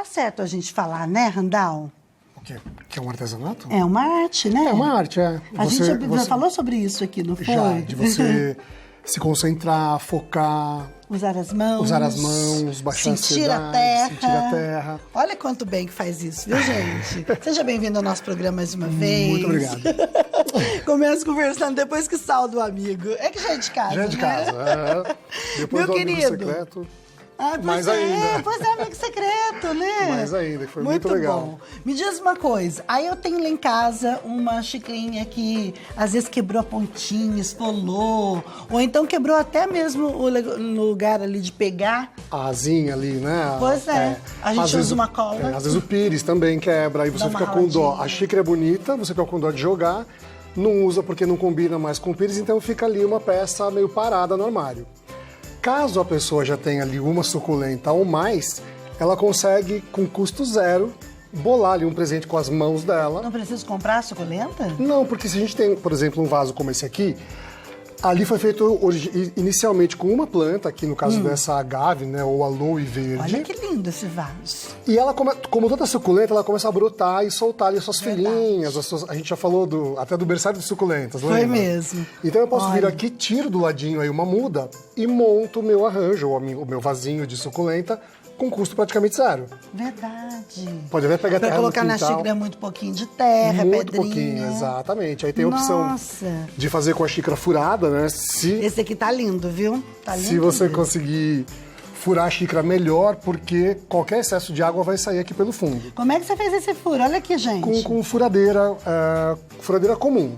certo a gente falar, né, Randall? O quê? Que é um artesanato? É uma arte, né? É uma arte, é. A gente já falou sobre isso aqui, não foi? Já, de você se concentrar, focar... Usar as mãos, baixar a ansiedade, sentir a terra. Olha quanto bem que faz isso, viu, gente? Seja bem-vindo ao nosso programa mais uma vez. Muito obrigado. Começa conversando depois que salda o amigo. É que já é de casa, Já é de né? casa, Depois Meu do amigo querido. secreto. Ah, mais ainda. Pois é, amigo secreto, né? Mais ainda, que foi muito legal. Bom. Me diz uma coisa, aí eu tenho lá em casa uma xicrinha que às vezes quebrou a pontinha, esfolou, ou então quebrou até mesmo o lugar ali de pegar. A asinha ali, né? Pois é. A gente Às vezes usa uma cola. Às vezes o pires também quebra, aí você Dá uma fica com dó. raladinha. A xícara é bonita, você fica com dó de jogar, não usa porque não combina mais com o pires, então fica ali uma peça meio parada no armário. Caso a pessoa já tenha ali uma suculenta ou mais, ela consegue, com custo zero, bolar ali um presente com as mãos dela. Não preciso comprar a suculenta? Não, porque se a gente tem, por exemplo, um vaso como esse aqui, ali foi feito inicialmente com uma planta, aqui no caso dessa agave, né, ou aloe verde. Olha que lindo esse vaso. E ela, como toda suculenta, ela começa a brotar e soltar ali as suas Verdade. filhinhas. A gente já falou até do berçário de suculentas, lembra? Foi mesmo. Então eu posso vir Olha. aqui, tiro do ladinho aí uma muda e monto o meu arranjo, o meu vasinho de suculenta, com custo praticamente zero. Verdade. Pode até pegar Pra terra colocar no na quintal. xícara muito pouquinho de terra, Muito pedrinha. pouquinho, exatamente. Aí tem a opção Nossa. de fazer com a xícara furada, né? Esse aqui tá lindo, viu? Tá lindo. Se você mesmo. conseguir furar a xícara melhor, porque qualquer excesso de água vai sair aqui pelo fundo. Como é que você fez esse furo? Olha aqui, gente. Com furadeira comum,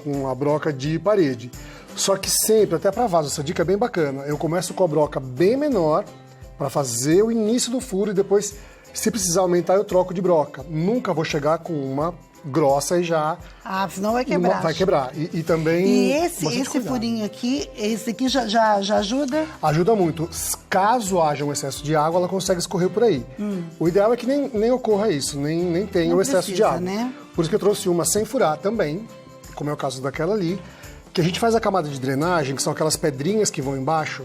com a broca de parede. Só que sempre, até para vaso, essa dica é bem bacana. Eu começo com a broca bem menor para fazer o início do furo e depois, se precisar aumentar, eu troco de broca. Nunca vou chegar com uma grossa e já... Ah, senão vai quebrar. Vai quebrar. E também... E esse cuidado. furinho aqui, esse aqui já ajuda? Ajuda muito. Caso haja um excesso de água, ela consegue escorrer por aí. O ideal é que nem ocorra isso, nem tenha Não o excesso de precisa, água. né? Por isso que eu trouxe uma sem furar também, como é o caso daquela ali, que a gente faz a camada de drenagem, que são aquelas pedrinhas que vão embaixo,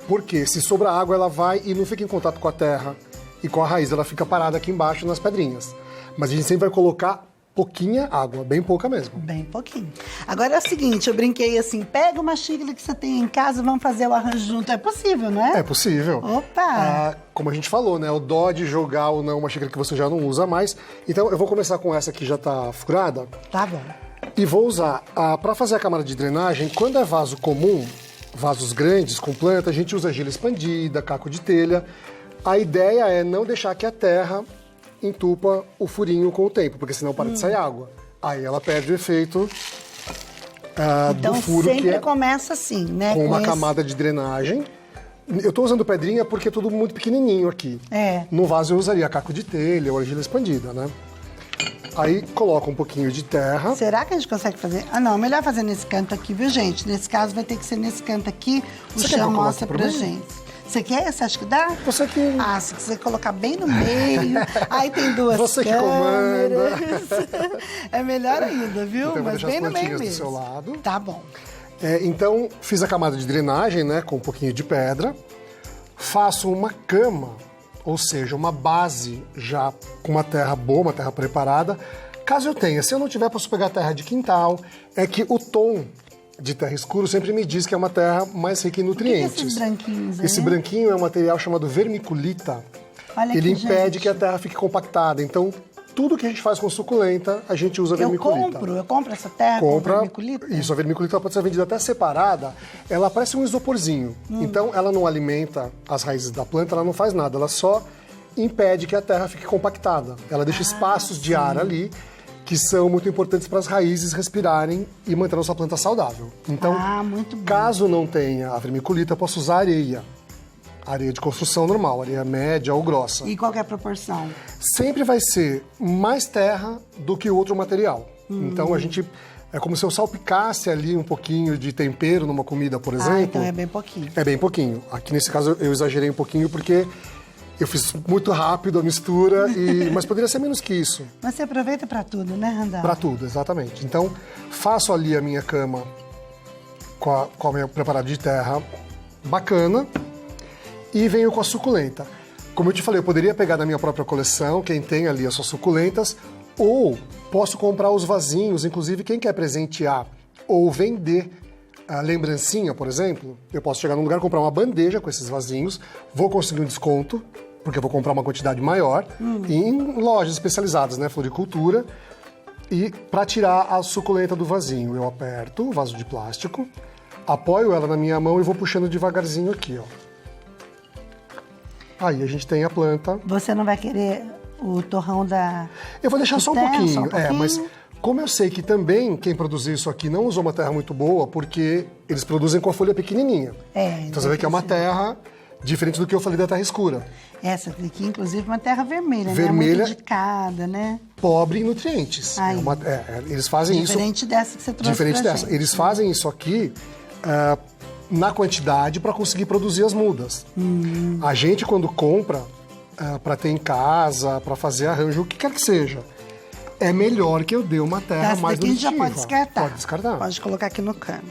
porque se sobra água, ela vai e não fica em contato com a terra e com a raiz, ela fica parada aqui embaixo nas pedrinhas. Mas a gente sempre vai colocar pouquinha água, bem pouca mesmo. Bem pouquinho. Agora é o seguinte, eu brinquei assim, pega uma xícara que você tem em casa, vamos fazer o arranjo junto. É possível, não é? É possível. Opa! Como a gente falou, né? O dó de jogar ou não uma xícara que você já não usa mais. Então eu vou começar com essa que já tá furada. Tá bom. E vou usar, para fazer a camada de drenagem, quando é vaso comum, vasos grandes com planta, a gente usa argila expandida, caco de telha. A ideia é não deixar que a terra entupa o furinho com o tempo, porque senão para de sair água. Aí ela perde o efeito Então do furo, sempre que é começa assim, né? com uma esse- camada de drenagem. Eu tô usando pedrinha porque é tudo muito pequenininho aqui. É. No vaso eu usaria caco de telha ou argila expandida, né? Aí coloca um pouquinho de terra. Será que a gente consegue fazer? Ah, não, melhor fazer nesse canto aqui, viu, gente? Nesse caso vai ter que ser nesse canto aqui. O Você quer que eu chão coloque mostra pro pra meio? gente. Você quer? Você acha que dá? Você que... Ah, se quiser colocar bem no meio, aí tem duas Você que câmeras. É melhor ainda, viu? Então, eu vou Mas deixar bem as no meio plantinhas do mesmo. seu lado. Tá bom. Então, fiz a camada de drenagem, né, com um pouquinho de pedra. Faço uma cama, ou seja, uma base já com uma terra boa, uma terra preparada. Caso eu tenha, se eu não tiver, posso pegar terra de quintal. É que o tom de terra escuro sempre me diz que é uma terra mais rica em nutrientes. esses branquinhos aí? Esse branquinho é um material chamado vermiculita. Olha Ele aqui, impede gente. que a terra fique compactada. Então, tudo que a gente faz com suculenta, a gente usa vermiculita. Eu compro essa terra com vermiculita? Isso, a vermiculita pode ser vendida até separada. Ela parece um isoporzinho. Então, ela não alimenta as raízes da planta, ela não faz nada. Ela só impede que a terra fique compactada. Ela deixa espaços de ar ali, que são muito importantes para as raízes respirarem e manter a nossa planta saudável. Então, muito bom. caso não tenha a vermiculita, eu posso usar areia. Areia de construção normal, areia média ou grossa. E qual que é a proporção? Sempre vai ser mais terra do que o outro material. Então a gente... É como se eu salpicasse ali um pouquinho de tempero numa comida, por exemplo. Ah, então é bem pouquinho. É bem pouquinho. Aqui nesse caso eu exagerei um pouquinho porque eu fiz muito rápido a mistura, mas poderia ser menos que isso. Mas você aproveita pra tudo, né, Randall? Para tudo, exatamente. Então faço ali a minha cama com a minha preparada de terra bacana. E venho com a suculenta. Como eu te falei, eu poderia pegar da minha própria coleção, quem tem ali as suas suculentas, ou posso comprar os vasinhos, inclusive quem quer presentear ou vender a lembrancinha, por exemplo, eu posso chegar num lugar, comprar uma bandeja com esses vasinhos, vou conseguir um desconto, porque eu vou comprar uma quantidade maior, em lojas especializadas, né, floricultura, e para tirar a suculenta do vasinho, eu aperto o vaso de plástico, apoio ela na minha mão e vou puxando devagarzinho aqui, ó. Aí a gente tem a planta. Você não vai querer o torrão da... Eu vou deixar só um pouquinho. Só um pouquinho. Mas como eu sei que também quem produziu isso aqui não usou uma terra muito boa, porque eles produzem com a folha pequenininha. Então você vê que é uma terra diferente do que eu falei da terra escura. Essa aqui, inclusive, é uma terra vermelha, Vermelha, né? Muito indicada, né? Pobre em nutrientes. Eles fazem diferente dessa que você trouxe diferente pra dessa. gente. Eles fazem isso aqui na quantidade para conseguir produzir as mudas. A gente, quando compra para ter em casa, para fazer arranjo, o que quer que seja, é melhor que eu dê uma terra essa mais daqui a gente nutritiva. já pode descartar. Pode descartar. Pode colocar aqui no canto.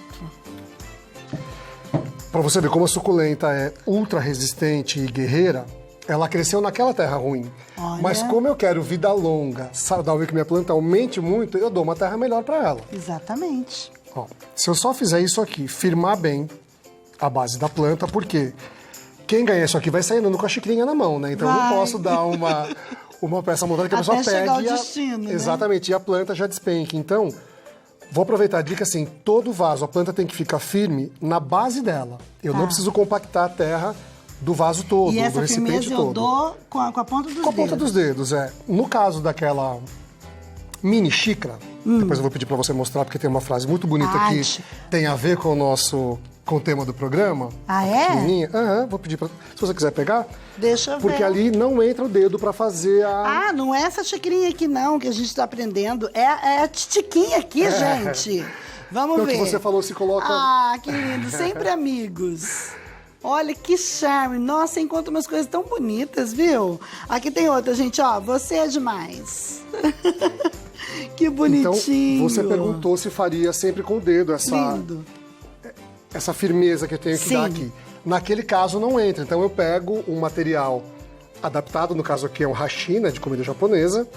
Para você ver como a suculenta é ultra resistente e guerreira, ela cresceu naquela terra ruim. Olha. Mas como eu quero vida longa, saudável, que minha planta aumente muito, eu dou uma terra melhor para ela. Exatamente. Ó, se eu só fizer isso aqui, firmar bem a base da planta, porque quem ganhar isso aqui vai sair andando com a xicrinha na mão, né? Então eu não posso dar uma peça montada que a pessoa Até pegue chegar ao destino, né? Exatamente, e a planta já despenque. Então, vou aproveitar a dica assim, todo vaso, a planta tem que ficar firme na base dela. Eu não preciso compactar a terra do vaso todo, E do essa recipiente firmeza eu todo. dou com a ponta dos dedos. Com a ponta dos dedos, é. No caso daquela mini xícara, depois eu vou pedir para você mostrar, porque tem uma frase muito bonita que tem a ver com o tema do programa. Ah, é? Pequenininha. Vou pedir para... Se você quiser pegar. Deixa eu ver. Porque ali não entra o dedo para fazer a... Ah, não é essa xicrinha aqui não, que a gente está aprendendo. É a titiquinha aqui, gente. Vamos ver. O que você falou, se coloca... Ah, que lindo. Sempre amigos. Olha que charme. Nossa, encontra umas coisas tão bonitas, viu? Aqui tem outra, gente, ó. Você é demais. Que bonitinho. Então, você perguntou se faria sempre com o dedo essa firmeza que eu tenho que dar aqui. Naquele caso não entra, então eu pego um material adaptado, no caso aqui é um hashi, né, de comida japonesa.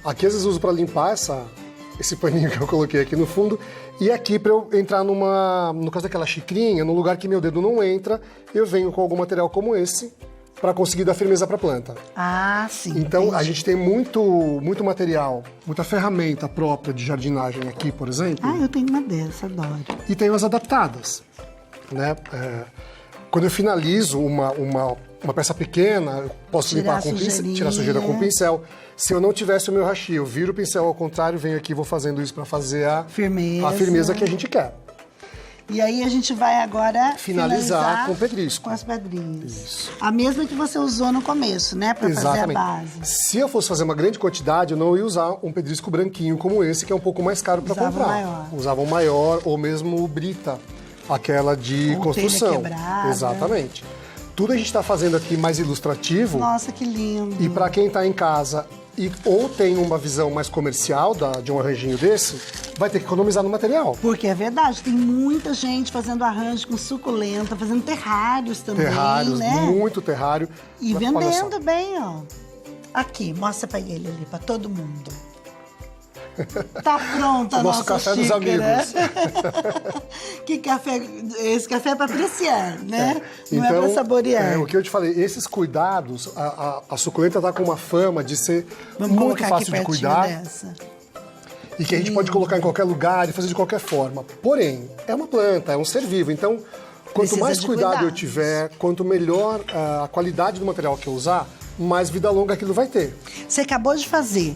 Aqui às vezes eu uso para limpar esse paninho que eu coloquei aqui no fundo. E aqui para eu entrar no caso daquela xicrinha, no lugar que meu dedo não entra, eu venho com algum material como esse para conseguir dar firmeza para a planta. Ah, sim. Então entendi. a gente tem muito material, muita ferramenta própria de jardinagem aqui, por exemplo. Ah, eu tenho uma dessa, adoro. E tenho as adaptadas, né? Quando eu finalizo uma peça pequena, eu posso limpar com pincel, tirar a sujeira com o pincel. Se eu não tivesse o meu hashi, eu viro o pincel ao contrário, venho aqui e vou fazendo isso para fazer a firmeza que a gente quer. E aí a gente vai agora finalizar com pedrisco. Com as pedrinhas. Isso. A mesma que você usou no começo, né? Para fazer a base. Se eu fosse fazer uma grande quantidade, eu não ia usar um pedrisco branquinho como esse, que é um pouco mais caro para comprar. Maior. Usava um maior ou mesmo o brita, aquela de construção. Quebrada. Exatamente. Tudo a gente está fazendo aqui mais ilustrativo. Nossa, que lindo. E para quem está em casa ou tem uma visão mais comercial de um arranjinho desse, vai ter que economizar no material. Porque é verdade, tem muita gente fazendo arranjo com suculenta, fazendo terrários também, né? Muito terrário. E vendendo bem, ó. Aqui, mostra para ele ali, para todo mundo. Tá pronta a nossa café xícara. dos amigos. Que café? Esse café é para apreciar, né? Não então, é para saborear. O que eu te falei, esses cuidados, a suculenta tá com uma fama de ser muito fácil de cuidar. Dessa. E que a gente pode colocar em qualquer lugar e fazer de qualquer forma. Porém, é uma planta, é um ser vivo. Então, quanto mais cuidado eu tiver, quanto melhor a qualidade do material que eu usar, mais vida longa aquilo vai ter. Você acabou de fazer.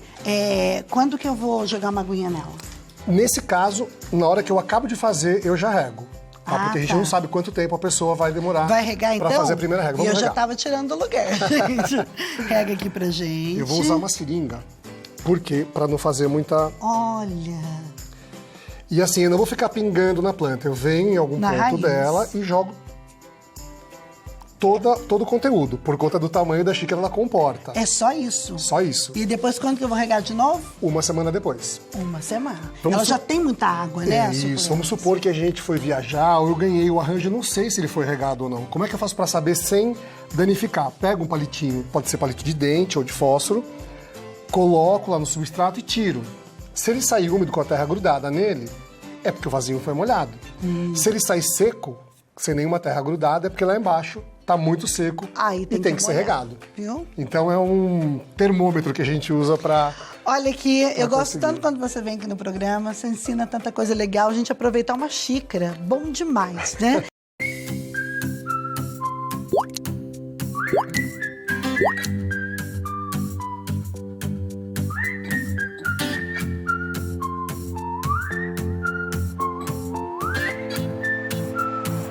Quando que eu vou jogar uma aguinha nela? Nesse caso, na hora que eu acabo de fazer, eu já rego. Porque a gente não sabe quanto tempo a pessoa vai demorar. Vai regar então? Pra fazer a primeira rega. Vamos eu regar. já tava tirando do lugar, gente. Rega aqui pra gente. Eu vou usar uma seringa. Por quê? Pra não fazer muita... Olha... E assim, eu não vou ficar pingando na planta. Eu venho em algum ponto dela e jogo todo o conteúdo, por conta do tamanho da xícara ela comporta. É só isso? Só isso. E depois quando que eu vou regar de novo? Uma semana depois. Uma semana. Vamos Ela já tem muita água, né? Isso, vamos supor que a gente foi viajar ou eu ganhei o arranjo, não sei se ele foi regado ou não. Como é que eu faço pra saber sem danificar? Pego um palitinho, pode ser palito de dente ou de fósforo, coloco lá no substrato e tiro. Se ele sair úmido com a terra grudada nele, é porque o vasinho foi molhado. Se ele sair seco, sem nenhuma terra grudada, é porque lá embaixo tá muito seco Aí e tem que ser regado. Viu? Então é um termômetro que a gente usa pra... Olha aqui, eu gosto conseguir. tanto quando você vem aqui no programa, você ensina tanta coisa legal, a gente aproveitar uma xícara, bom demais, né?